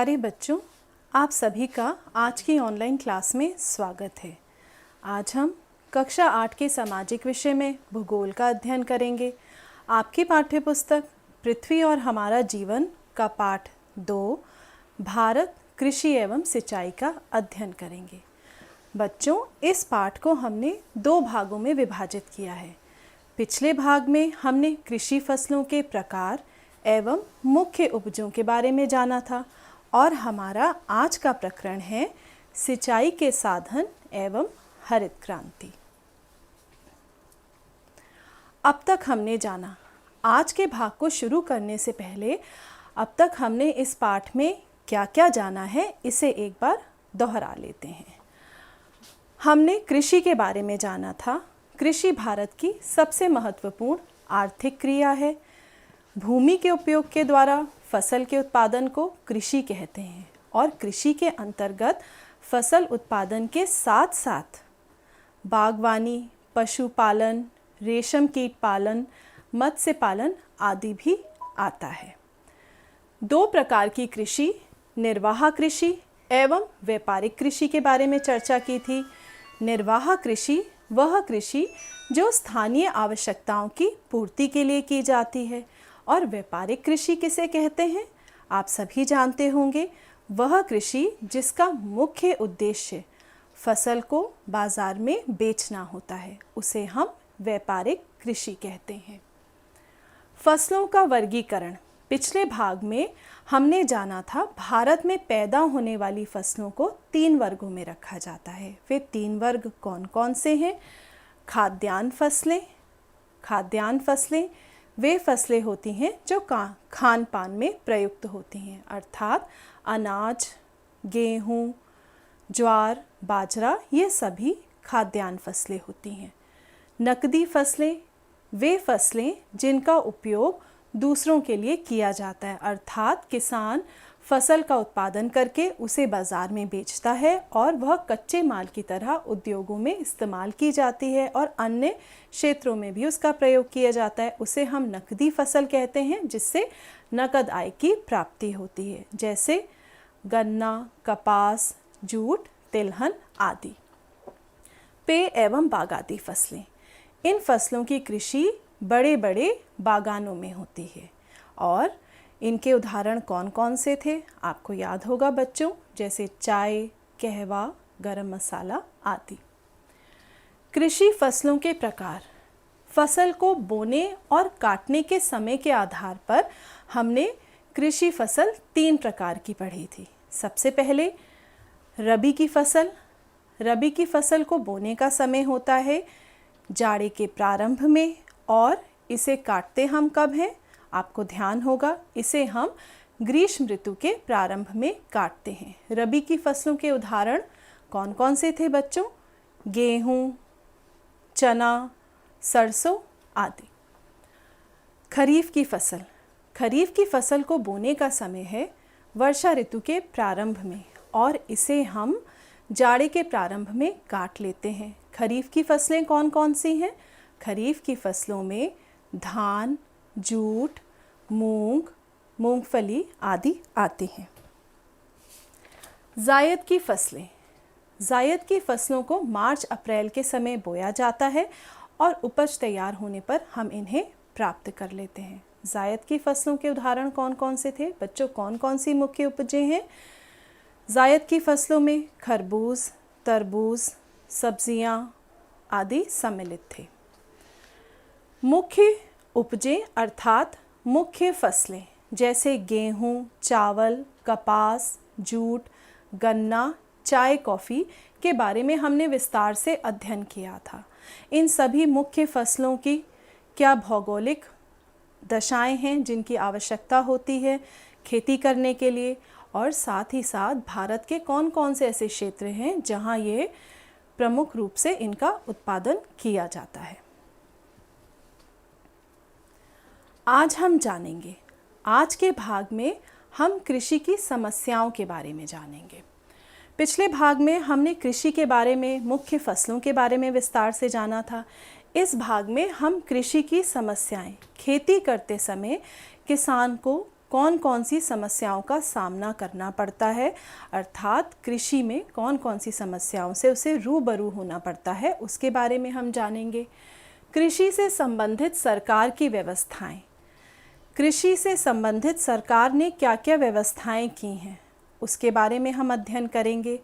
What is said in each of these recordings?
प्यारे बच्चों, आप सभी का आज की ऑनलाइन क्लास में स्वागत है। आज हम कक्षा 8 के सामाजिक विषय में भूगोल का अध्ययन करेंगे। आपकी पाठ्यपुस्तक पृथ्वी और हमारा जीवन का पाठ 2 भारत कृषि एवं सिंचाई का अध्ययन करेंगे। बच्चों, इस पाठ को हमने 2 भागों में विभाजित किया है। पिछले भाग में हमने कृषि फसलों के प्रकार एवं मुख्य उपजों के बारे में जाना था और हमारा आज का प्रकरण है सिंचाई के साधन एवं हरित क्रांति। अब तक हमने जाना। आज के भाग को शुरू करने से पहले अब तक हमने इस पाठ में क्या क्या जाना है, इसे एक बार दोहरा लेते हैं। हमने कृषि के बारे में जाना था। कृषि भारत की सबसे महत्वपूर्ण आर्थिक क्रिया है। भूमि के उपयोग के द्वारा फसल के उत्पादन को कृषि कहते हैं और कृषि के अंतर्गत फसल उत्पादन के साथ साथ बागवानी, पशुपालन, रेशम कीट पालन, मत्स्य पालन आदि भी आता है। 2 प्रकार की कृषि, निर्वाह कृषि एवं व्यापारिक कृषि के बारे में चर्चा की थी। निर्वाह कृषि वह कृषि जो स्थानीय आवश्यकताओं की पूर्ति के लिए की जाती है और व्यापारिक कृषि किसे कहते हैं आप सभी जानते होंगे। वह कृषि जिसका मुख्य उद्देश्य फसल को बाजार में बेचना होता है, उसे हम व्यापारिक कृषि कहते हैं। फसलों का वर्गीकरण पिछले भाग में हमने जाना था। भारत में पैदा होने वाली फसलों को 3 वर्गों में रखा जाता है। वे 3 वर्ग कौन कौन से हैं? खाद्यान्न फसलें वे फसलें होती हैं जो खान पान में प्रयुक्त होती हैं, अर्थात अनाज, गेहूँ, ज्वार, बाजरा, ये सभी खाद्यान्न फसलें होती हैं। नकदी फसलें वे फसलें जिनका उपयोग दूसरों के लिए किया जाता है, अर्थात किसान फसल का उत्पादन करके उसे बाज़ार में बेचता है और वह कच्चे माल की तरह उद्योगों में इस्तेमाल की जाती है और अन्य क्षेत्रों में भी उसका प्रयोग किया जाता है। उसे हम नकदी फसल कहते हैं, जिससे नकद आय की प्राप्ति होती है, जैसे गन्ना, कपास, जूट, तिलहन आदि। पेय एवं बागाती फसलें, इन फसलों की कृषि बड़े बड़े बागानों में होती है और इनके उदाहरण कौन कौन से थे आपको याद होगा बच्चों, जैसे चाय, कहवा, गरम मसाला आदि। कृषि फसलों के प्रकार, फसल को बोने और काटने के समय के आधार पर हमने कृषि फसल 3 प्रकार की पढ़ी थी। सबसे पहले रबी की फसल। रबी की फसल को बोने का समय होता है जाड़े के प्रारंभ में और इसे काटते हम कब हैं? आपको ध्यान होगा, इसे हम ग्रीष्म ऋतु के प्रारंभ में काटते हैं। रबी की फसलों के उदाहरण कौन कौन से थे बच्चों? गेहूँ, चना, सरसों आदि। खरीफ की फसल। खरीफ की फसल को बोने का समय है वर्षा ऋतु के प्रारंभ में और इसे हम जाड़े के प्रारंभ में काट लेते हैं। खरीफ की फसलें कौन कौन सी हैं? खरीफ की फसलों में धान, जूट, मूंग, मूंगफली आदि आते हैं। जायद की फसलें। जायद की फसलों को मार्च अप्रैल के समय बोया जाता है और उपज तैयार होने पर हम इन्हें प्राप्त कर लेते हैं। जायद की फसलों के उदाहरण कौन कौन से थे बच्चों? कौन कौन सी मुख्य उपजें हैं? जायद की फसलों में खरबूज, तरबूज, सब्जियां आदि सम्मिलित थे। मुख्य उपजें अर्थात मुख्य फसलें जैसे गेहूँ, चावल, कपास, जूट, गन्ना, चाय, कॉफ़ी के बारे में हमने विस्तार से अध्ययन किया था। इन सभी मुख्य फसलों की क्या भौगोलिक दशाएं हैं जिनकी आवश्यकता होती है खेती करने के लिए, और साथ ही साथ भारत के कौन कौन से ऐसे क्षेत्र हैं जहां ये प्रमुख रूप से इनका उत्पादन किया जाता है। आज हम जानेंगे, आज के भाग में हम कृषि की समस्याओं के बारे में जानेंगे। पिछले भाग में हमने कृषि के बारे में, मुख्य फसलों के बारे में विस्तार से जाना था। इस भाग में हम कृषि की समस्याएं, खेती करते समय किसान को कौन कौन सी समस्याओं का सामना करना पड़ता है, अर्थात कृषि में कौन कौन सी समस्याओं से उसे रूबरू होना पड़ता है, उसके बारे में हम जानेंगे। कृषि से संबंधित सरकार की व्यवस्थाएं, कृषि से संबंधित सरकार ने क्या क्या व्यवस्थाएं की हैं, उसके बारे में हम अध्ययन करेंगे।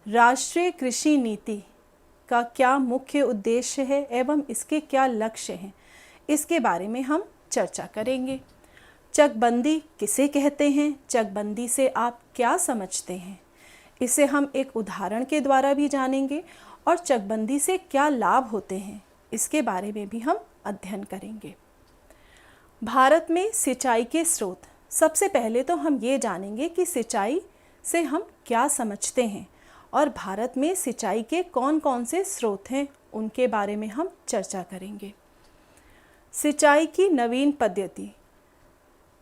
राष्ट्रीय कृषि नीति का क्या मुख्य उद्देश्य है एवं इसके क्या लक्ष्य हैं, इसके बारे में हम चर्चा करेंगे। चकबंदी किसे कहते हैं, चकबंदी से आप क्या समझते हैं, इसे हम एक उदाहरण के द्वारा भी जानेंगे और चकबंदी से क्या लाभ होते हैं, इसके बारे में भी हम अध्ययन करेंगे। भारत में सिंचाई के स्रोत, सबसे पहले तो हम ये जानेंगे कि सिंचाई से हम क्या समझते हैं और भारत में सिंचाई के कौन कौन से स्रोत हैं, उनके बारे में हम चर्चा करेंगे। सिंचाई की नवीन पद्धति,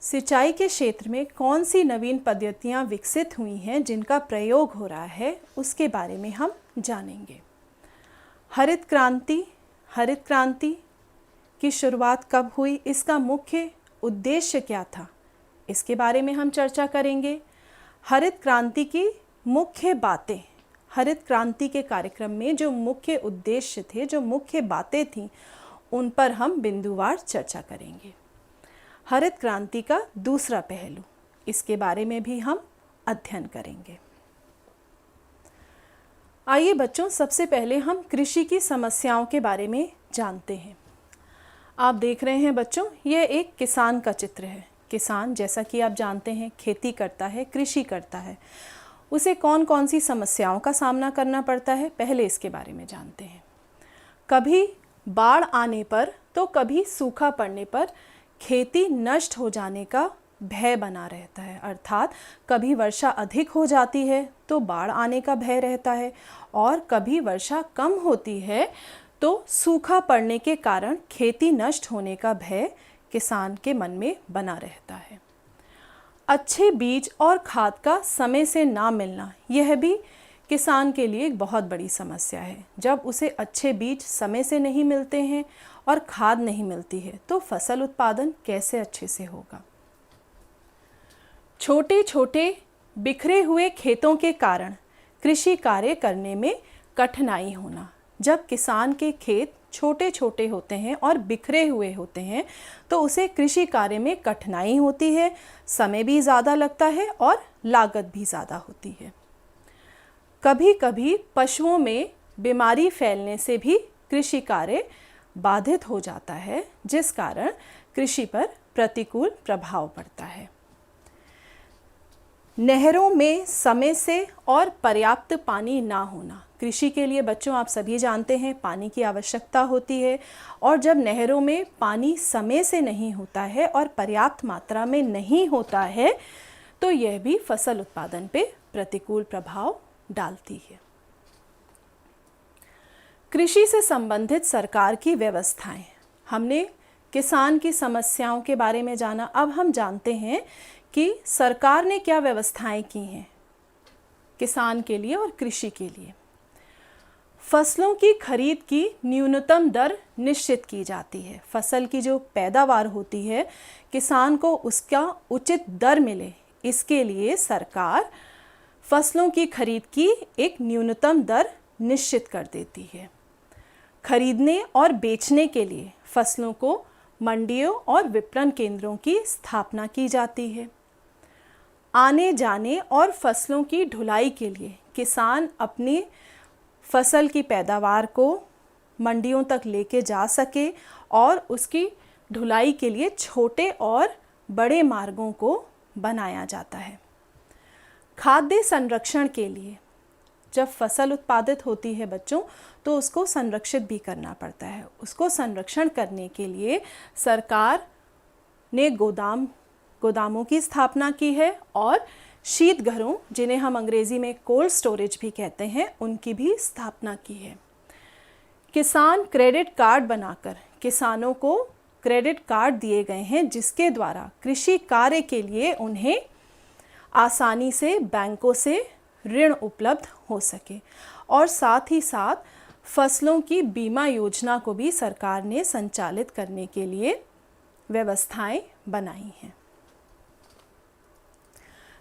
सिंचाई के क्षेत्र में कौन सी नवीन पद्धतियाँ विकसित हुई हैं जिनका प्रयोग हो रहा है, उसके बारे में हम जानेंगे। हरित क्रांति, हरित क्रांति की शुरुआत कब हुई, इसका मुख्य उद्देश्य क्या था, इसके बारे में हम चर्चा करेंगे। हरित क्रांति की मुख्य बातें, हरित क्रांति के कार्यक्रम में जो मुख्य उद्देश्य थे, जो मुख्य बातें थीं, उन पर हम बिंदुवार चर्चा करेंगे। हरित क्रांति का दूसरा पहलू, इसके बारे में भी हम अध्ययन करेंगे। आइए बच्चों, सबसे पहले हम कृषि की समस्याओं के बारे में जानते हैं। आप देख रहे हैं बच्चों, यह एक किसान का चित्र है। किसान, जैसा कि आप जानते हैं, खेती करता है, कृषि करता है। उसे कौन कौन सी समस्याओं का सामना करना पड़ता है, पहले इसके बारे में जानते हैं। कभी बाढ़ आने पर तो कभी सूखा पड़ने पर खेती नष्ट हो जाने का भय बना रहता है, अर्थात कभी वर्षा अधिक हो जाती है तो बाढ़ आने का भय रहता है और कभी वर्षा कम होती है तो सूखा पड़ने के कारण खेती नष्ट होने का भय किसान के मन में बना रहता है। अच्छे बीज और खाद का समय से ना मिलना, यह भी किसान के लिए एक बहुत बड़ी समस्या है। जब उसे अच्छे बीज समय से नहीं मिलते हैं और खाद नहीं मिलती है तो फसल उत्पादन कैसे अच्छे से होगा। छोटे छोटे बिखरे हुए खेतों के कारण कृषि कार्य करने में कठिनाई होना, जब किसान के खेत छोटे छोटे होते हैं और बिखरे हुए होते हैं तो उसे कृषि कार्य में कठिनाई होती है, समय भी ज़्यादा लगता है और लागत भी ज़्यादा होती है। कभी कभी पशुओं में बीमारी फैलने से भी कृषि कार्य बाधित हो जाता है, जिस कारण कृषि पर प्रतिकूल प्रभाव पड़ता है। नहरों में समय से और पर्याप्त पानी ना होना, कृषि के लिए बच्चों आप सभी जानते हैं पानी की आवश्यकता होती है और जब नहरों में पानी समय से नहीं होता है और पर्याप्त मात्रा में नहीं होता है तो यह भी फसल उत्पादन पे प्रतिकूल प्रभाव डालती है। कृषि से संबंधित सरकार की व्यवस्थाएं, हमने किसान की समस्याओं के बारे में जाना। अब हम जानते हैं कि सरकार ने क्या व्यवस्थाएं की हैं किसान के लिए और कृषि के लिए। फसलों की खरीद की न्यूनतम दर निश्चित की जाती है। फसल की जो पैदावार होती है, किसान को उसका उचित दर मिले, इसके लिए सरकार फसलों की खरीद की एक न्यूनतम दर निश्चित कर देती है। खरीदने और बेचने के लिए फसलों को मंडियों और विपणन केंद्रों की स्थापना की जाती है। आने जाने और फसलों की ढुलाई के लिए किसान अपनी फसल की पैदावार को मंडियों तक लेके जा सके और उसकी ढुलाई के लिए छोटे और बड़े मार्गों को बनाया जाता है। खाद्य संरक्षण के लिए जब फसल उत्पादित होती है बच्चों तो उसको संरक्षित भी करना पड़ता है। उसको संरक्षण करने के लिए सरकार ने गोदामों की स्थापना की है और शीत घरों, जिन्हें हम अंग्रेजी में कोल्ड स्टोरेज भी कहते हैं, उनकी भी स्थापना की है। किसान क्रेडिट कार्ड बनाकर किसानों को क्रेडिट कार्ड दिए गए हैं, जिसके द्वारा कृषि कार्य के लिए उन्हें आसानी से बैंकों से ऋण उपलब्ध हो सके और साथ ही साथ फसलों की बीमा योजना को भी सरकार ने संचालित करने के लिए व्यवस्थाएं बनाई हैं।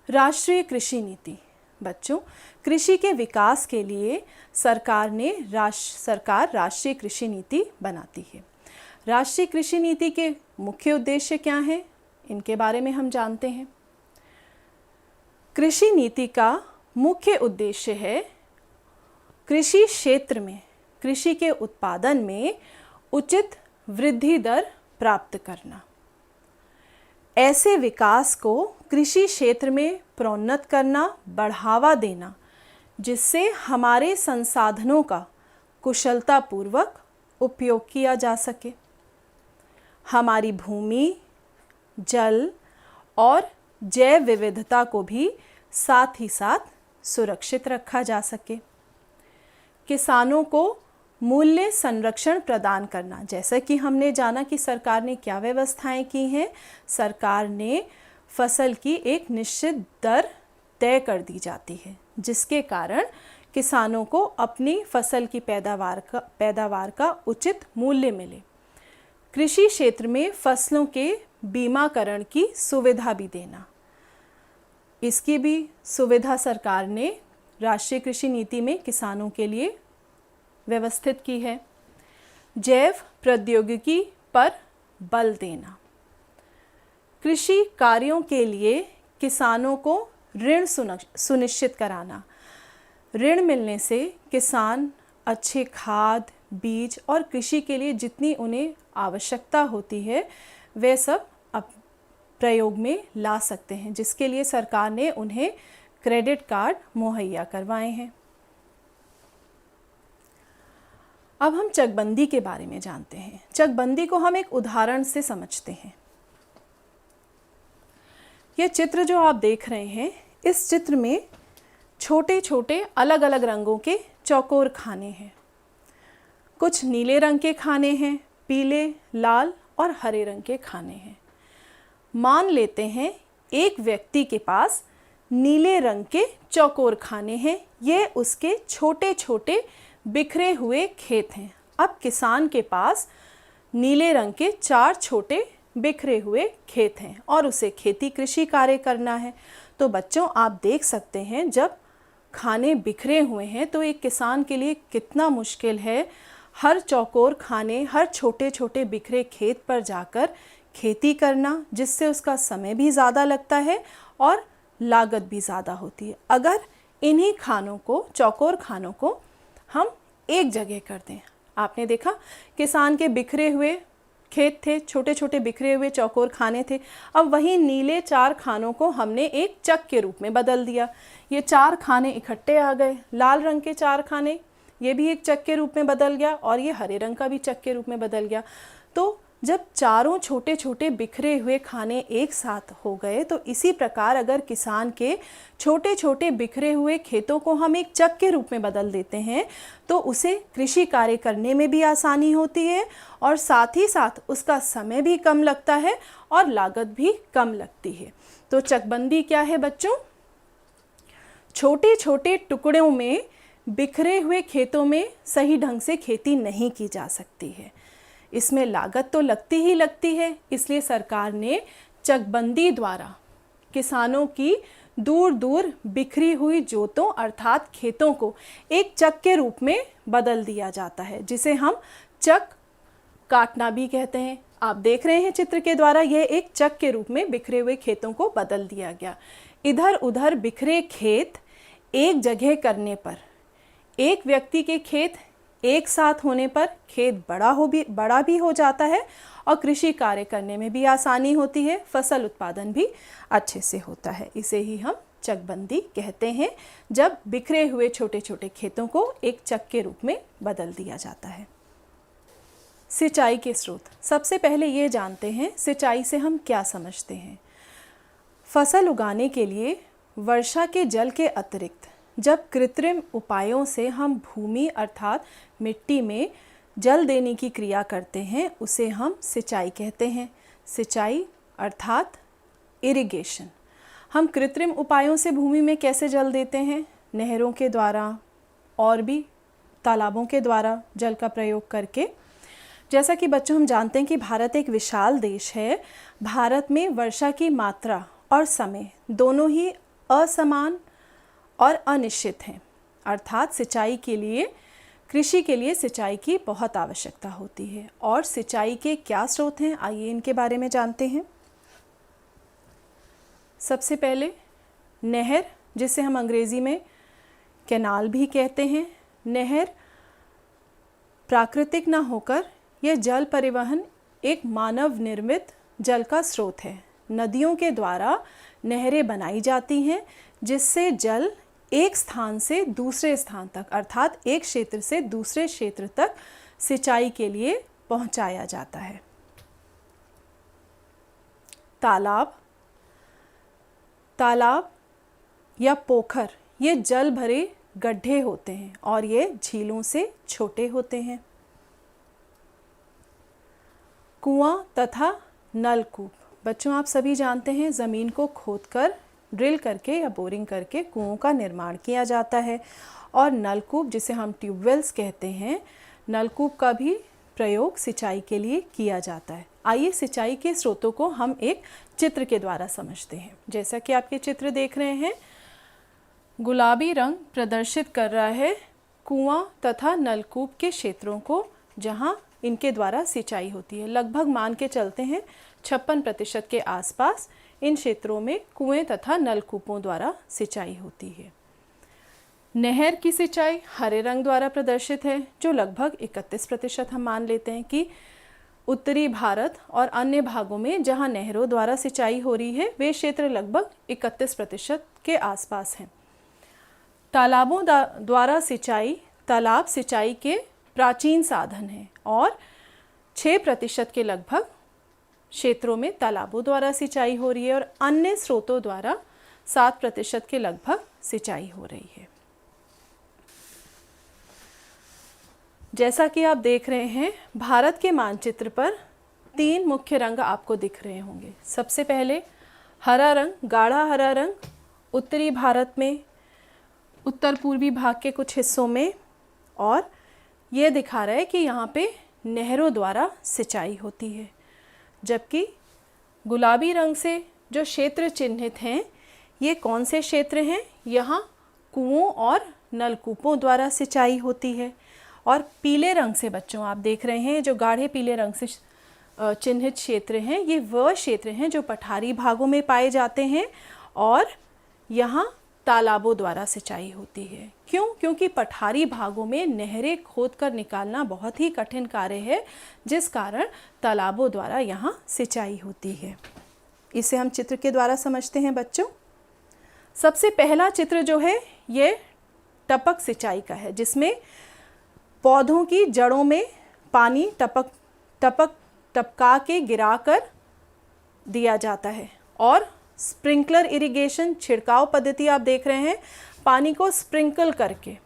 राष्ट्रीय कृषि नीति। बच्चों, कृषि के विकास के लिए सरकार राष्ट्रीय कृषि नीति बनाती है। राष्ट्रीय कृषि नीति के मुख्य उद्देश्य क्या हैं, इनके बारे में हम जानते हैं। कृषि नीति का मुख्य उद्देश्य है कृषि क्षेत्र में कृषि के उत्पादन में उचित वृद्धि दर प्राप्त करना, ऐसे विकास को कृषि क्षेत्र में प्रोन्नत करना, बढ़ावा देना, जिससे हमारे संसाधनों का कुशलतापूर्वक उपयोग किया जा सके, हमारी भूमि, जल और जैव विविधता को भी साथ ही साथ सुरक्षित रखा जा सके। किसानों को मूल्य संरक्षण प्रदान करना, जैसा कि हमने जाना कि सरकार ने क्या व्यवस्थाएं की हैं। सरकार ने फसल की एक निश्चित दर तय कर दी जाती है, जिसके कारण किसानों को अपनी फसल की पैदावार का उचित मूल्य मिले। कृषि क्षेत्र में फसलों के बीमाकरण की सुविधा भी देना, इसकी भी सुविधा सरकार ने राष्ट्रीय कृषि नीति में किसानों के लिए व्यवस्थित की है। जैव प्रौद्योगिकी पर बल देना, कृषि कार्यों के लिए किसानों को ऋण सुनिश्चित कराना। ऋण मिलने से किसान अच्छे खाद, बीज और कृषि के लिए जितनी उन्हें आवश्यकता होती है वे सब प्रयोग में ला सकते हैं, जिसके लिए सरकार ने उन्हें क्रेडिट कार्ड मुहैया करवाए हैं। अब हम चकबंदी के बारे में जानते हैं। चकबंदी को हम एक उदाहरण से समझते हैं। यह चित्र जो आप देख रहे हैं, इस चित्र में छोटे छोटे अलग अलग रंगों के चौकोर खाने हैं। कुछ नीले रंग के खाने हैं, पीले, लाल और हरे रंग के खाने हैं। मान लेते हैं एक व्यक्ति के पास नीले रंग के चौकोर खाने हैं। ये उसके छोटे छोटे बिखरे हुए खेत हैं। अब किसान के पास नीले रंग के 4 छोटे बिखरे हुए खेत हैं और उसे खेती कृषि कार्य करना है। तो बच्चों, आप देख सकते हैं जब खाने बिखरे हुए हैं तो एक किसान के लिए कितना मुश्किल है हर चौकोर खाने, हर छोटे छोटे बिखरे खेत पर जाकर खेती करना, जिससे उसका समय भी ज़्यादा लगता है और लागत भी ज़्यादा होती है। अगर इन्हीं खानों को, चौकोर खानों को हम एक जगह कर दें, आपने देखा किसान के बिखरे हुए खेत थे, छोटे छोटे बिखरे हुए चौकोर खाने थे। अब वही नीले 4 खानों को हमने एक चक के रूप में बदल दिया। ये 4 खाने इकट्ठे आ गए। लाल रंग के 4 खाने, ये भी एक चक के रूप में बदल गया और ये हरे रंग का भी चक के रूप में बदल गया। तो जब चारों छोटे छोटे बिखरे हुए खाने एक साथ हो गए, तो इसी प्रकार अगर किसान के छोटे छोटे बिखरे हुए खेतों को हम एक चक के रूप में बदल देते हैं तो उसे कृषि कार्य करने में भी आसानी होती है और साथ ही साथ उसका समय भी कम लगता है और लागत भी कम लगती है। तो चकबंदी क्या है बच्चों? छोटे छोटे टुकड़ों में बिखरे हुए खेतों में सही ढंग से खेती नहीं की जा सकती है। इसमें लागत तो लगती ही लगती है, इसलिए सरकार ने चकबंदी द्वारा किसानों की दूर दूर बिखरी हुई जोतों अर्थात खेतों को एक चक के रूप में बदल दिया जाता है, जिसे हम चक काटना भी कहते हैं। आप देख रहे हैं चित्र के द्वारा, यह एक चक के रूप में बिखरे हुए खेतों को बदल दिया गया। इधर उधर बिखरे खेत एक जगह करने पर, एक व्यक्ति के खेत एक साथ होने पर खेत बड़ा भी हो जाता है और कृषि कार्य करने में भी आसानी होती है, फसल उत्पादन भी अच्छे से होता है। इसे ही हम चकबंदी कहते हैं, जब बिखरे हुए छोटे छोटे खेतों को एक चक के रूप में बदल दिया जाता है। सिंचाई के स्रोत, सबसे पहले ये जानते हैं सिंचाई से हम क्या समझते हैं। फसल उगाने के लिए वर्षा के जल के अतिरिक्त जब कृत्रिम उपायों से हम भूमि अर्थात मिट्टी में जल देने की क्रिया करते हैं, उसे हम सिंचाई कहते हैं। सिंचाई अर्थात इरिगेशन। हम कृत्रिम उपायों से भूमि में कैसे जल देते हैं? नहरों के द्वारा और भी तालाबों के द्वारा जल का प्रयोग करके। जैसा कि बच्चों हम जानते हैं कि भारत एक विशाल देश है। भारत में वर्षा की मात्रा और समय दोनों ही असमान और अनिश्चित हैं। अर्थात सिंचाई के लिए, कृषि के लिए सिंचाई की बहुत आवश्यकता होती है। और सिंचाई के क्या स्रोत हैं, आइए इनके बारे में जानते हैं। सबसे पहले नहर, जिसे हम अंग्रेज़ी में कैनाल भी कहते हैं। नहर प्राकृतिक ना होकर यह जल परिवहन एक मानव निर्मित जल का स्रोत है। नदियों के द्वारा नहरें बनाई जाती हैं, जिससे जल एक स्थान से दूसरे स्थान तक, अर्थात एक क्षेत्र से दूसरे क्षेत्र तक सिंचाई के लिए पहुंचाया जाता है। तालाब या पोखर ये जल भरे गड्ढे होते हैं और ये झीलों से छोटे होते हैं। कुआं तथा नलकूप, बच्चों आप सभी जानते हैं ज़मीन को खोदकर, ड्रिल करके या बोरिंग करके कुओं का निर्माण किया जाता है। और नलकूप, जिसे हम ट्यूबवेल्स कहते हैं, नलकूप का भी प्रयोग सिंचाई के लिए किया जाता है। आइए सिंचाई के स्रोतों को हम एक चित्र के द्वारा समझते हैं। जैसा कि आपके चित्र देख रहे हैं, गुलाबी रंग प्रदर्शित कर रहा है कुआं तथा नलकूप के क्षेत्रों को, जहां इनके द्वारा सिंचाई होती है। लगभग मान के चलते हैं 56% के आसपास इन क्षेत्रों में कुएं तथा नलकूपों द्वारा सिंचाई होती है। नहर की सिंचाई हरे रंग द्वारा प्रदर्शित है, जो लगभग 31% हम मान लेते हैं कि उत्तरी भारत और अन्य भागों में जहां नहरों द्वारा सिंचाई हो रही है, वे क्षेत्र लगभग 31% के आसपास हैं। तालाबों द्वारा सिंचाई, तालाब सिंचाई के प्राचीन साधन हैं और 6% के लगभग क्षेत्रों में तालाबों द्वारा सिंचाई हो रही है और अन्य स्रोतों द्वारा 7% के लगभग सिंचाई हो रही है। जैसा कि आप देख रहे हैं, भारत के मानचित्र पर 3 मुख्य रंग आपको दिख रहे होंगे। सबसे पहले हरा रंग, गाढ़ा हरा रंग उत्तरी भारत में, उत्तर पूर्वी भाग के कुछ हिस्सों में, और ये दिखा रहा है कि यहाँ पे नहरों द्वारा सिंचाई होती है। जबकि गुलाबी रंग से जो क्षेत्र चिन्हित हैं, ये कौन से क्षेत्र हैं? यहाँ कुओं और नलकूपों द्वारा सिंचाई होती है। और पीले रंग से बच्चों आप देख रहे हैं, जो गाढ़े पीले रंग से चिन्हित क्षेत्र हैं, ये वह क्षेत्र हैं जो पठारी भागों में पाए जाते हैं और यहाँ तालाबों द्वारा सिंचाई होती है। क्यों? क्योंकि पठारी भागों में नहरें खोदकर निकालना बहुत ही कठिन कार्य है, जिस कारण तालाबों द्वारा यहाँ सिंचाई होती है। इसे हम चित्र के द्वारा समझते हैं बच्चों। सबसे पहला चित्र जो है ये टपक सिंचाई का है, जिसमें पौधों की जड़ों में पानी टपका के गिराकर दिया जाता है। और स्प्रिंकलर इरिगेशन, छिड़काव पद्धति आप देख रहे हैं, पानी को स्प्रिंकल करके,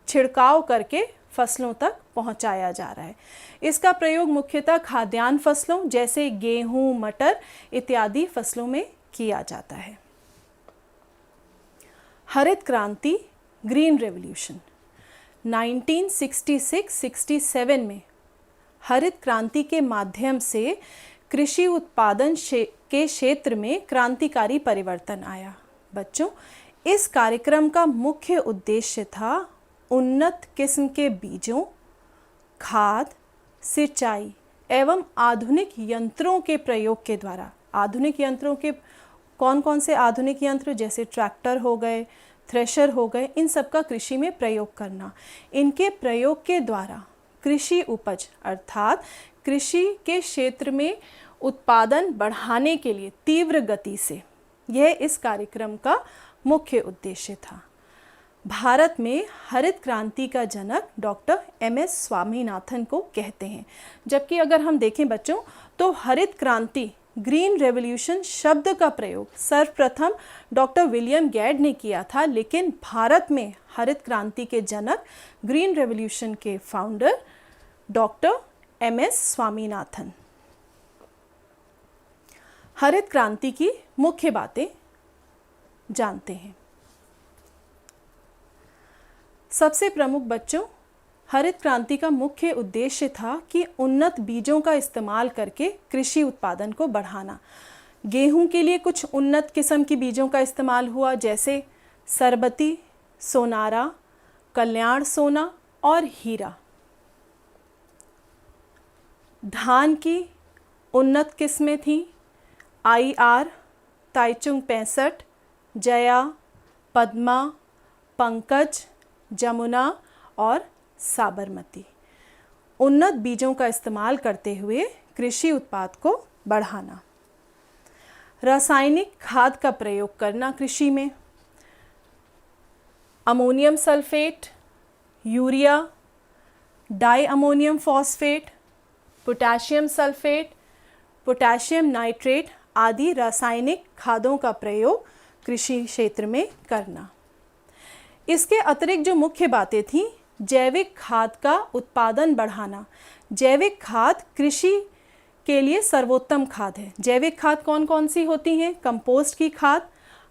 छिड़काव करके फसलों तक पहुंचाया जा रहा है। इसका प्रयोग मुख्यतः खाद्यान्न फसलों जैसे गेहूं, मटर इत्यादि फसलों में किया जाता है। हरित क्रांति, ग्रीन रेवोल्यूशन, 1966-67 में हरित क्रांति के माध्यम से कृषि उत्पादन के क्षेत्र में क्रांतिकारी परिवर्तन आया। बच्चों, इस कार्यक्रम का मुख्य उद्देश्य था उन्नत किस्म के बीजों, खाद, सिंचाई एवं आधुनिक यंत्रों के प्रयोग के द्वारा, आधुनिक यंत्रों के कौन कौन से आधुनिक यंत्र, जैसे ट्रैक्टर हो गए, थ्रेशर हो गए, इन सब का कृषि में प्रयोग करना। इनके प्रयोग के द्वारा कृषि उपज अर्थात कृषि के क्षेत्र में उत्पादन बढ़ाने के लिए तीव्र गति से, यह इस कार्यक्रम का मुख्य उद्देश्य था। भारत में हरित क्रांति का जनक डॉक्टर MS स्वामीनाथन को कहते हैं। जबकि अगर हम देखें बच्चों, तो हरित क्रांति, ग्रीन रेवोल्यूशन शब्द का प्रयोग सर्वप्रथम डॉक्टर विलियम गेड ने किया था, लेकिन भारत में हरित क्रांति के जनक, ग्रीन रेवोल्यूशन के फाउंडर डॉक्टर MS स्वामीनाथन। हरित क्रांति की मुख्य बातें जानते हैं। सबसे प्रमुख बच्चों, हरित क्रांति का मुख्य उद्देश्य था कि उन्नत बीजों का इस्तेमाल करके कृषि उत्पादन को बढ़ाना। गेहूं के लिए कुछ उन्नत किस्म की बीजों का इस्तेमाल हुआ, जैसे सरबती, सोनारा, कल्याण सोना और हीरा। धान की उन्नत किस्में थीं IR, ताइचुंग 65, जया, पद्मा, पंकज, जमुना और साबरमती। उन्नत बीजों का इस्तेमाल करते हुए कृषि उत्पाद को बढ़ाना। रासायनिक खाद का प्रयोग करना कृषि में, ammonium sulphate, urea, di ammonium phosphate, potassium sulphate, potassium nitrate आदि रासायनिक खादों का प्रयोग कृषि क्षेत्र में करना। इसके अतिरिक्त जो मुख्य बातें थीं, जैविक खाद का उत्पादन बढ़ाना। जैविक खाद कृषि के लिए सर्वोत्तम खाद है। जैविक खाद कौन कौन सी होती हैं? कंपोस्ट की खाद,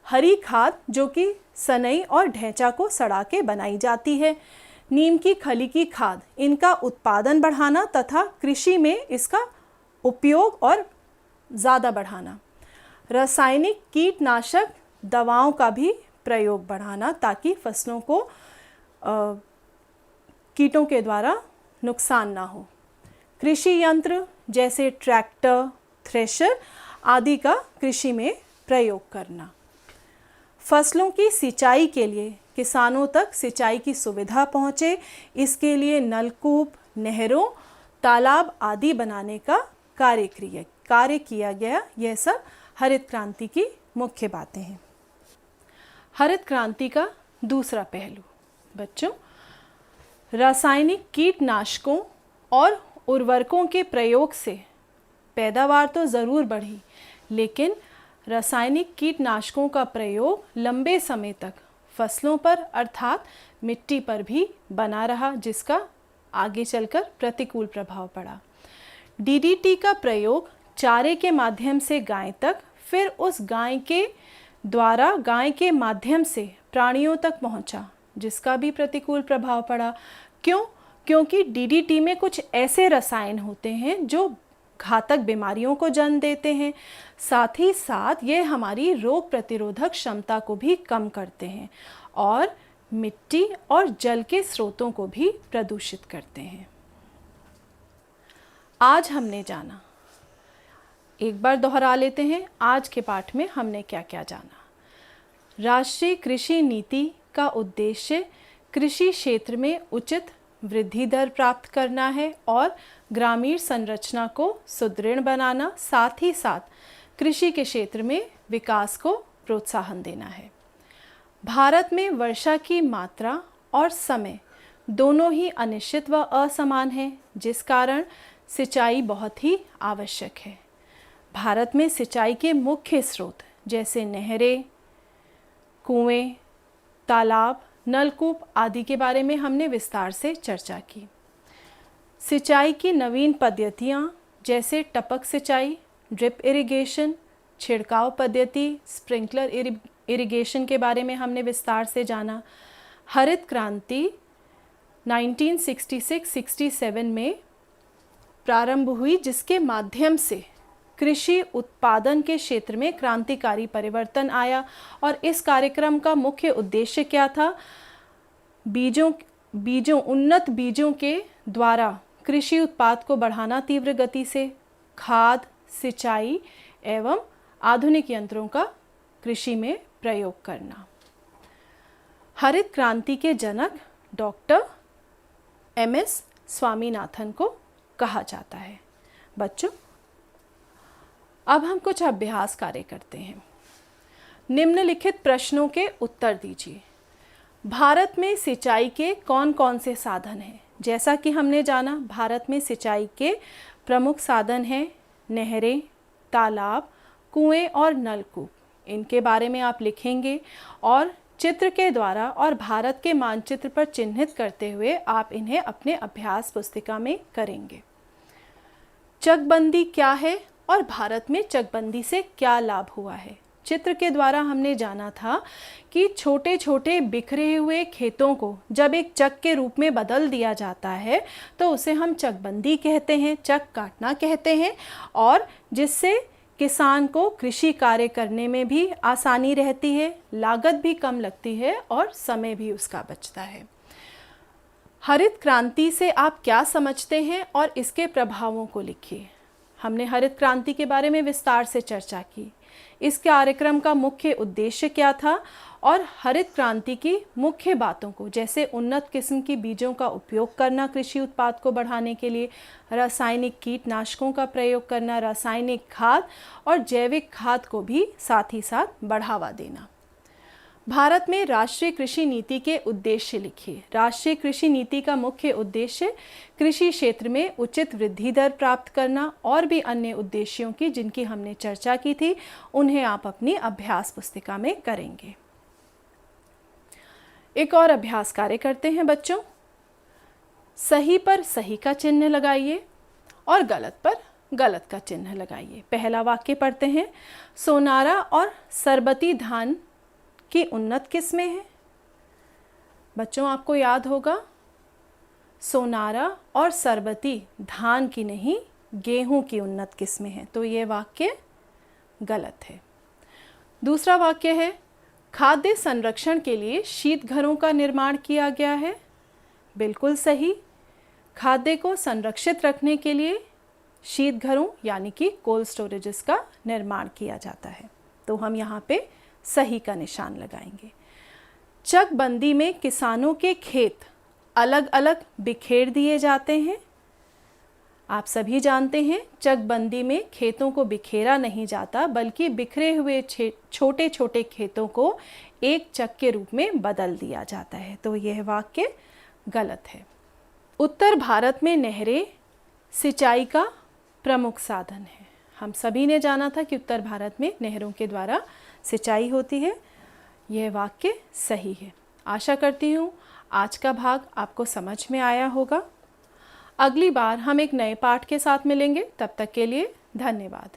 हरी खाद जो कि सनई और ढैंचा को सड़ा के बनाई जाती है, नीम की खली की खाद, इनका उत्पादन बढ़ाना तथा कृषि में इसका उपयोग और ज़्यादा बढ़ाना। रासायनिक कीटनाशक दवाओं का भी प्रयोग बढ़ाना ताकि फसलों को कीटों के द्वारा नुकसान ना हो। कृषि यंत्र जैसे ट्रैक्टर, थ्रेशर आदि का कृषि में प्रयोग करना। फसलों की सिंचाई के लिए किसानों तक सिंचाई की सुविधा पहुँचे, इसके लिए नलकूप, नहरों, तालाब आदि बनाने का कार्य किया गया। यह सब हरित क्रांति की मुख्य बातें हैं। हरित क्रांति का दूसरा पहलू बच्चों, रासायनिक कीटनाशकों और उर्वरकों के प्रयोग से पैदावार तो ज़रूर बढ़ी, लेकिन रासायनिक कीटनाशकों का प्रयोग लंबे समय तक फसलों पर अर्थात मिट्टी पर भी बना रहा, जिसका आगे चलकर प्रतिकूल प्रभाव पड़ा। DDT का प्रयोग चारे के माध्यम से गाय तक, फिर उस गाय के द्वारा गाय के माध्यम से प्राणियों तक पहुंचा, जिसका भी प्रतिकूल प्रभाव पड़ा। क्यों? क्योंकि DDT में कुछ ऐसे रसायन होते हैं जो घातक बीमारियों को जन्म देते हैं, साथ ही साथ ये हमारी रोग प्रतिरोधक क्षमता को भी कम करते हैं और मिट्टी और जल के स्रोतों को भी प्रदूषित करते हैं। आज हमने जाना, एक बार दोहरा लेते हैं, आज के पाठ में हमने क्या क्या जाना। राष्ट्रीय कृषि नीति का उद्देश्य कृषि क्षेत्र में उचित वृद्धि दर प्राप्त करना है और ग्रामीण संरचना को सुदृढ़ बनाना, साथ ही साथ कृषि के क्षेत्र में विकास को प्रोत्साहन देना है। भारत में वर्षा की मात्रा और समय दोनों ही अनिश्चित व असमान है, जिस कारण सिंचाई बहुत ही आवश्यक है। भारत में सिंचाई के मुख्य स्रोत जैसे नहरें, कुएं, तालाब, नलकूप आदि के बारे में हमने विस्तार से चर्चा की। सिंचाई की नवीन पद्धतियाँ जैसे टपक सिंचाई, ड्रिप इरिगेशन, छिड़काव पद्धति, स्प्रिंकलर इरिगेशन के बारे में हमने विस्तार से जाना। हरित क्रांति 1966-67 में प्रारंभ हुई, जिसके माध्यम से कृषि उत्पादन के क्षेत्र में क्रांतिकारी परिवर्तन आया और इस कार्यक्रम का मुख्य उद्देश्य क्या था? उन्नत बीजों के द्वारा कृषि उत्पाद को बढ़ाना, तीव्र गति से खाद, सिंचाई एवं आधुनिक यंत्रों का कृषि में प्रयोग करना। हरित क्रांति के जनक डॉक्टर MS स्वामीनाथन को कहा जाता है। बच्चों, अब हम कुछ अभ्यास कार्य करते हैं। निम्नलिखित प्रश्नों के उत्तर दीजिए। भारत में सिंचाई के कौन कौन से साधन हैं? जैसा कि हमने जाना, भारत में सिंचाई के प्रमुख साधन हैं नहरें, तालाब, कुएं और नलकूप। इनके बारे में आप लिखेंगे और चित्र के द्वारा और भारत के मानचित्र पर चिन्हित करते हुए आप इन्हें अपने अभ्यास पुस्तिका में करेंगे। चकबंदी क्या है और भारत में चकबंदी से क्या लाभ हुआ है? चित्र के द्वारा हमने जाना था कि छोटे छोटे बिखरे हुए खेतों को जब एक चक के रूप में बदल दिया जाता है तो उसे हम चकबंदी कहते हैं, चक काटना कहते हैं, और जिससे किसान को कृषि कार्य करने में भी आसानी रहती है, लागत भी कम लगती है और समय भी उसका बचता है। हरित क्रांति से आप क्या समझते हैं और इसके प्रभावों को लिखिए। हमने हरित क्रांति के बारे में विस्तार से चर्चा की। इस कार्यक्रम का मुख्य उद्देश्य क्या था और हरित क्रांति की मुख्य बातों को, जैसे उन्नत किस्म की बीजों का उपयोग करना कृषि उत्पाद को बढ़ाने के लिए, रासायनिक कीटनाशकों का प्रयोग करना, रासायनिक खाद और जैविक खाद को भी साथ ही साथ बढ़ावा देना। भारत में राष्ट्रीय कृषि नीति के उद्देश्य लिखिए। राष्ट्रीय कृषि नीति का मुख्य उद्देश्य कृषि क्षेत्र में उचित वृद्धि दर प्राप्त करना और भी अन्य उद्देश्यों की जिनकी हमने चर्चा की थी, उन्हें आप अपनी अभ्यास पुस्तिका में करेंगे। एक और अभ्यास कार्य करते हैं बच्चों। सही पर सही का चिन्ह लगाइए और गलत पर गलत का चिन्ह लगाइए। पहला वाक्य पढ़ते हैं। सोनारा और सरबती धान की उन्नत किस्में हैं। बच्चों आपको याद होगा, सोनारा और सरबती धान की नहीं, गेहूं की उन्नत किस्में हैं, तो ये वाक्य गलत है। दूसरा वाक्य है, खाद्य संरक्षण के लिए शीत घरों का निर्माण किया गया है। बिल्कुल सही। खाद्य को संरक्षित रखने के लिए शीत घरों यानी कि कोल्ड स्टोरेजेस का निर्माण किया जाता है, तो हम यहाँ पे सही का निशान लगाएंगे। चकबंदी में किसानों के खेत अलग अलग बिखेर दिए जाते हैं। आप सभी जानते हैं चकबंदी में खेतों को बिखेरा नहीं जाता, बल्कि बिखरे हुए छोटे छोटे खेतों को एक चक के रूप में बदल दिया जाता है, तो यह वाक्य गलत है। उत्तर भारत में नहरें सिंचाई का प्रमुख साधन है। हम सभी ने जाना था कि उत्तर भारत में नहरों के द्वारा सिंचाई होती है। यह वाक्य सही है। आशा करती हूँ आज का भाग आपको समझ में आया होगा। अगली बार हम एक नए पाठ के साथ मिलेंगे। तब तक के लिए धन्यवाद।